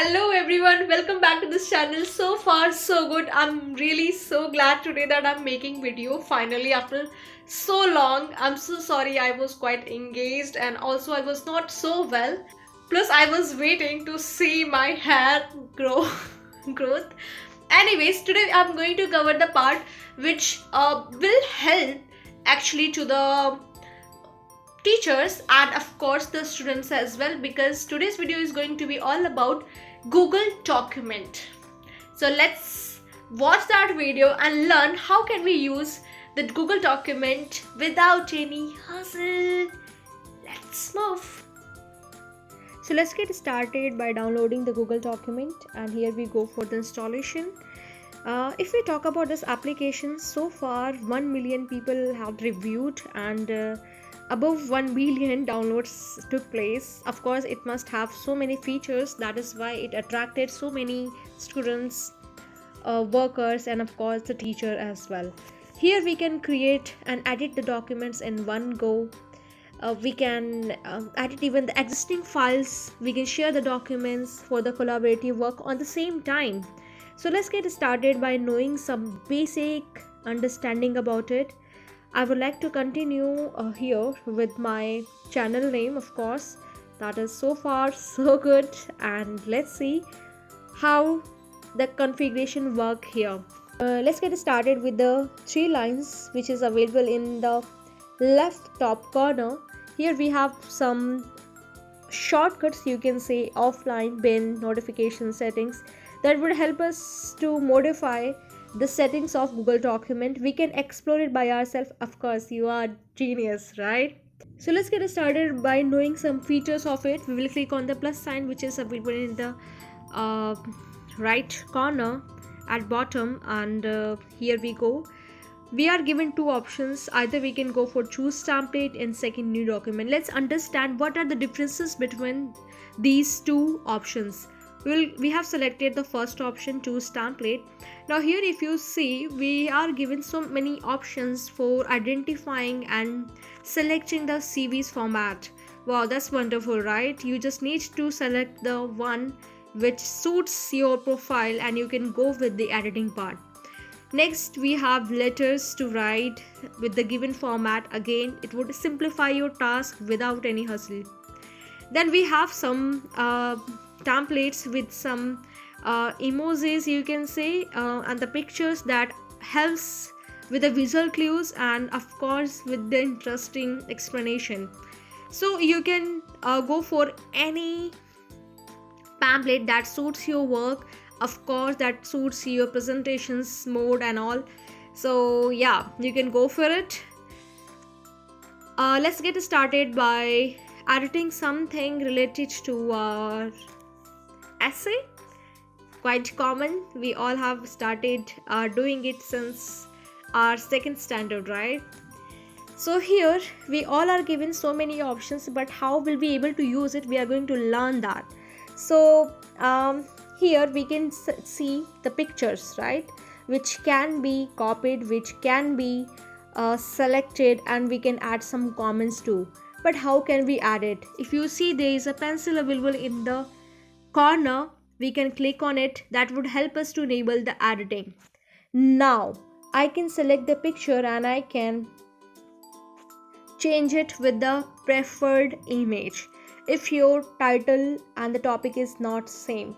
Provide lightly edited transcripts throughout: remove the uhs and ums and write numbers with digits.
Hello everyone, welcome back to this channel. So far so good. I'm really so glad today that I'm making video finally after so long. I'm so sorry, I was quite engaged and also I was not so well. Plus I was waiting to see my hair grow growth. Anyways, today I'm going to cover the part which will help actually to the teachers and of course the students as well, because today's video is going to be all about Google document. So let's watch that video and learn how can we use the Google document without any hassle. Let's move. So let's get started by downloading the Google document, and here we go for the installation. If we talk about this application, so far 1 million people have reviewed and above 1 billion downloads took place. Of course, it must have so many features, that is why it attracted so many students, workers, and of course the teacher as well. Here we can create and edit the documents in one go. We can edit even the existing files. We can share the documents for the collaborative work on the same time. So let's get started by knowing some basic understanding about it. I would like to continue here with my channel name, of course. That is so far so good, and let's see how the configuration work here. Let's get started with the 3 lines which is available in the left top corner. Here we have some shortcuts, you can say offline bin notification settings, that would help us to modify the settings of Google document. We can explore it by ourselves. Of course, you are genius, right? So let's get started by knowing some features of it. We will click on the plus sign which is available in the right corner at bottom, and here we go. We are given 2 options. Either we can go for choose template and second new document. Let's understand what are the differences between these 2 options. We have selected the first option, choose template. Now here if you see, we are given so many options for identifying and selecting the CV's format. Wow, that's wonderful, right? You just need to select the one which suits your profile and you can go with the editing part. Next we have letters to write with the given format. Again, it would simplify your task without any hustle. Then we have some templates with some emojis, you can say, and the pictures that helps with the visual clues and of course with the interesting explanation. So you can go for any pamphlet that suits your work, of course that suits your presentations mode and all. So yeah, you can go for it. Let's get started by editing something related to our essay. Quite common, we all have started doing it since our second standard, right? So here we all are given so many options, but how will we able to use it, we are going to learn that. So here we can see the pictures, right, which can be copied, which can be selected, and we can add some comments too. But how can we add it? If you see, there is a pencil available in the corner. We can click on it. That would help us to enable the editing. Now I can select the picture and I can change it with the preferred image if your title and the topic is not same.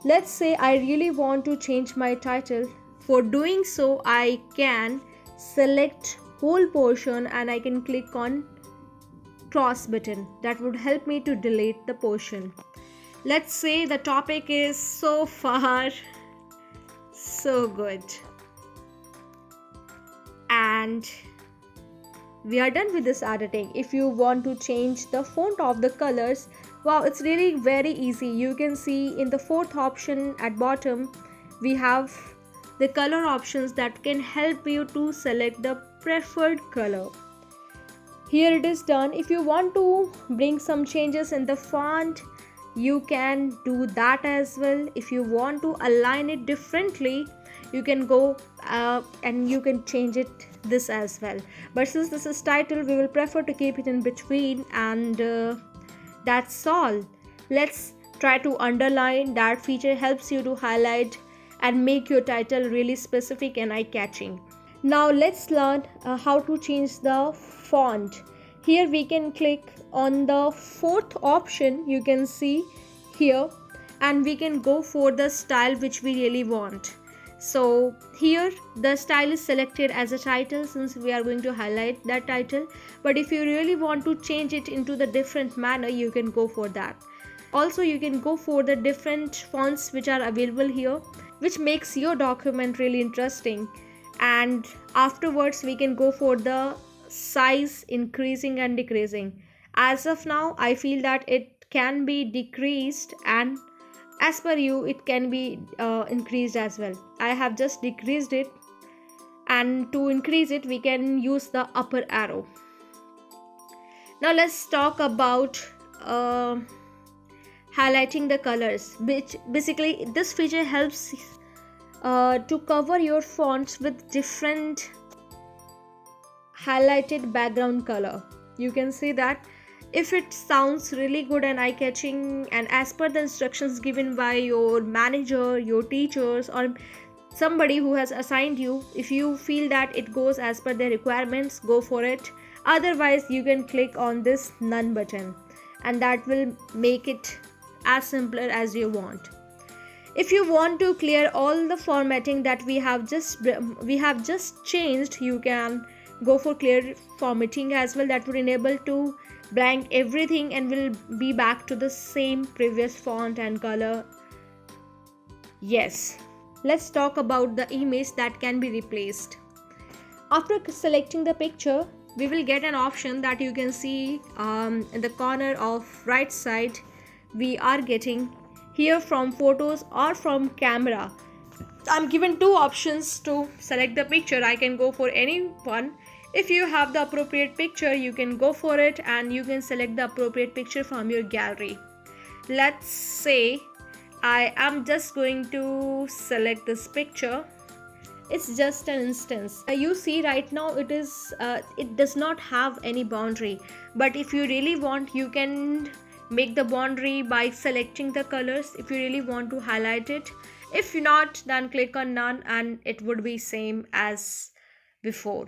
Let's say I really want to change my title. For doing so, I can select whole portion and I can click on cross button. That would help me to delete the portion. Let's say the topic is so far so good, and we are done with this editing. If you want to change the font of the colors, wow, it's really very easy. You can see in the 4th option at bottom, we have the color options that can help you to select the preferred color. Here it is done. If you want to bring some changes in the font, you can do that as well. If you want to align it differently, you can go and you can change it this as well. But since this is title, we will prefer to keep it in between, and that's all. Let's try to underline. That feature helps you to highlight and make your title really specific and eye-catching. Now let's learn how to change the font. Here we can click on the fourth option, you can see here, and we can go for the style which we really want. So here the style is selected as a title since we are going to highlight that title, but if you really want to change it into the different manner, you can go for that. Also you can go for the different fonts which are available here, which makes your document really interesting. And afterwards we can go for the size increasing and decreasing. As of now I feel that it can be decreased, and as per you it can be increased as well. I have just decreased it, and to increase it we can use the upper arrow. Now let's talk about highlighting the colors, which basically this feature helps to cover your fonts with different highlighted background color. You can see that if it sounds really good and eye-catching, and as per the instructions given by your manager, your teachers, or somebody who has assigned you, if you feel that it goes as per their requirements, go for it. Otherwise you can click on this none button, and that will make it as simpler as you want. If you want to clear all the formatting that we have just changed, you can go for clear formatting as well. That would enable to blank everything and will be back to the same previous font and color. Yes, let's talk about the image that can be replaced. After selecting the picture, we will get an option that you can see in the corner of right side. We are getting here from photos or from camera. I'm given two options to select the picture. I can go for any one. If you have the appropriate picture, you can go for it, and you can select the appropriate picture from your gallery. Let's say I am just going to select this picture. It's just an instance. You see right now it does not have any boundary, but if you really want, you can make the boundary by selecting the colors if you really want to highlight it. If not, then click on none and it would be same as before.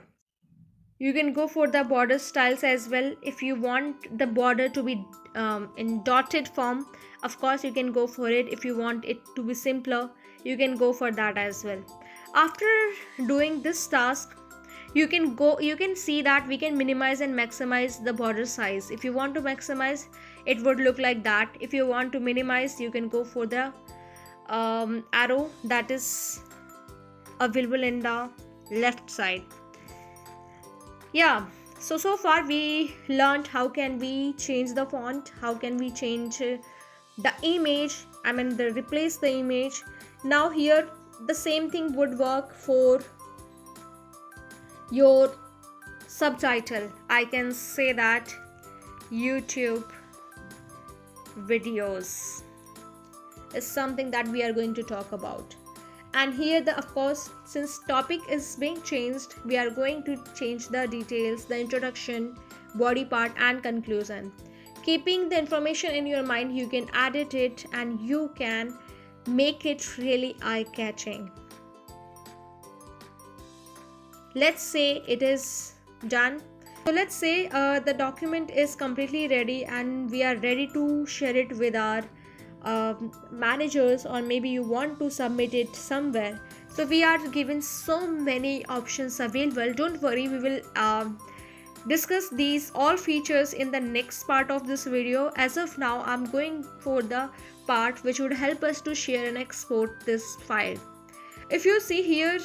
You can go for the border styles as well. If you want the border to be in dotted form, of course you can go for it. If you want it to be simpler, you can go for that as well. After doing this task, you can see that we can minimize and maximize the border size. If you want to maximize, it would look like that. If you want to minimize, you can go for the arrow that is available in the left side. Yeah, so far we learned how can we change the font, how can we change the image, replace the image. Now here the same thing would work for your subtitle. I can say that YouTube videos is something that we are going to talk about. And here of course, since topic is being changed, we are going to change the details, the introduction, body part and conclusion. Keeping the information in your mind, you can edit it and you can make it really eye-catching. Let's say it is done. So let's say the document is completely ready and we are ready to share it with our managers, or maybe you want to submit it somewhere. So we are given so many options available. Don't worry, we will discuss these all features in the next part of this video. As of now, I'm going for the part which would help us to share and export this file. If you see here,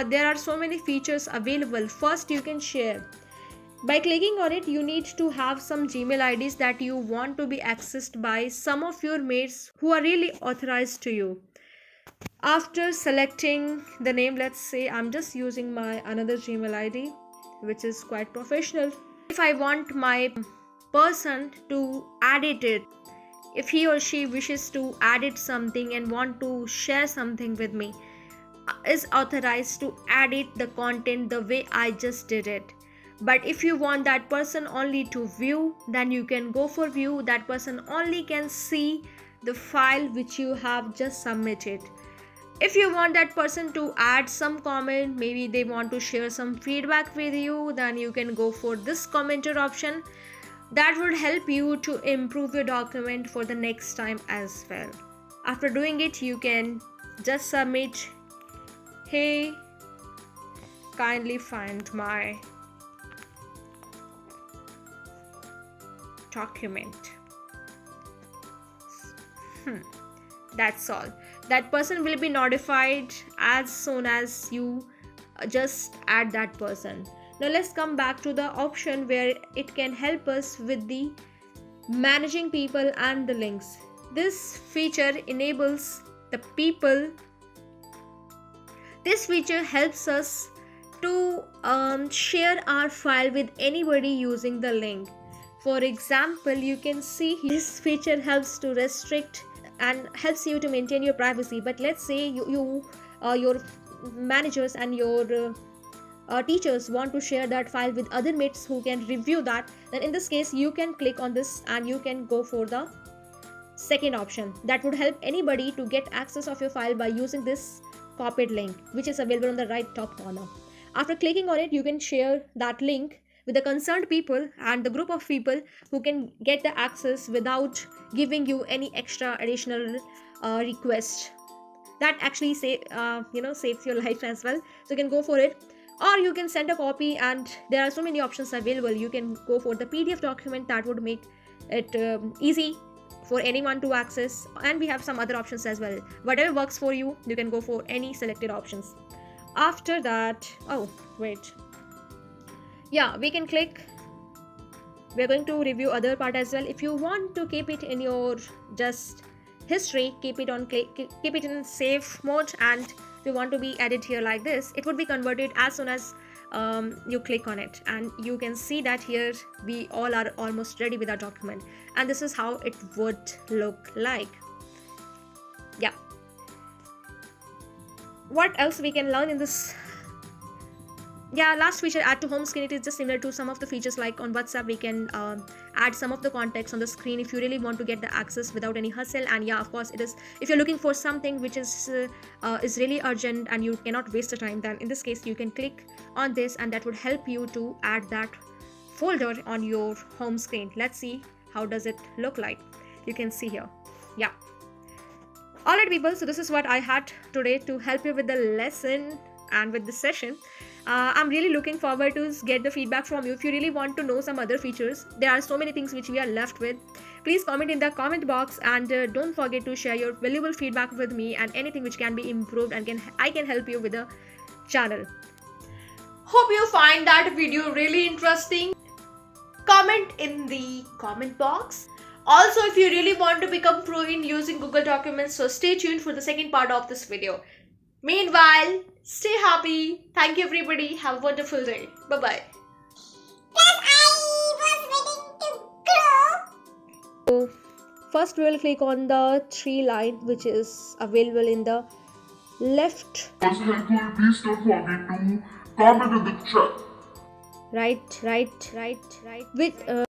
there are so many features available. First, you can share. By clicking on it, you need to have some Gmail IDs that you want to be accessed by some of your mates who are really authorized to you. After selecting the name, let's say I'm just using my another Gmail ID, which is quite professional. If I want my person to edit it, if he or she wishes to edit something and want to share something with me, is authorized to edit the content the way I just did it. But if you want that person only to view, then you can go for view. That person only can see the file which you have just submitted. If you want that person to add some comment, maybe they want to share some feedback with you, then you can go for this commenter option. That would help you to improve your document for the next time as well. After doing it, you can just submit, hey, kindly find my document. That's all. That person will be notified as soon as you just add that person. Now let's come back to the option where it can help us with the managing people and the links. This feature enables the people. This feature helps us to share our file with anybody using the link. For example, you can see this feature helps to restrict and helps you to maintain your privacy. But let's say your managers and your teachers want to share that file with other mates who can review that, then in this case you can click on this and you can go for the second option. That would help anybody to get access of your file by using this copied link, which is available on the right top corner. After clicking on it, you can share that link with the concerned people and the group of people who can get the access without giving you any extra additional request. That actually saves your life as well. So you can go for it, or you can send a copy, and there are so many options available. You can go for the PDF document. That would make it easy for anyone to access, and we have some other options as well. Whatever works for you, you can go for any selected options. After that, we can click. We're going to review other part as well. If you want to keep it in your just history, keep it in save mode, and if you want to be added here like this, it would be converted as soon as you click on it. And you can see that here we all are almost ready with our document, and this is how it would look like. What else we can learn in this? Last feature, add to home screen. It is just similar to some of the features like on WhatsApp. We can add some of the contacts on the screen if you really want to get the access without any hustle. And of course, it is if you're looking for something which is really urgent and you cannot waste the time, then in this case you can click on this, and that would help you to add that folder on your home screen. Let's see how does it look like. You can see here. Alright people, so this is what I had today to help you with the lesson and with the session. I'm really looking forward to get the feedback from you. If you really want to know some other features, there are so many things which we are left with. Please comment in the comment box, and don't forget to share your valuable feedback with me and anything which can be improved, and I can help you with the channel. Hope you find that video really interesting. Comment in the comment box. Also, if you really want to become pro in using Google Documents, so stay tuned for the second part of this video. Meanwhile, stay happy. Thank you everybody. Have a wonderful day. Bye-bye. So first we will click on the 3 line which is available in the left. Also helpful, please don't forget to comment in the chat. Right. With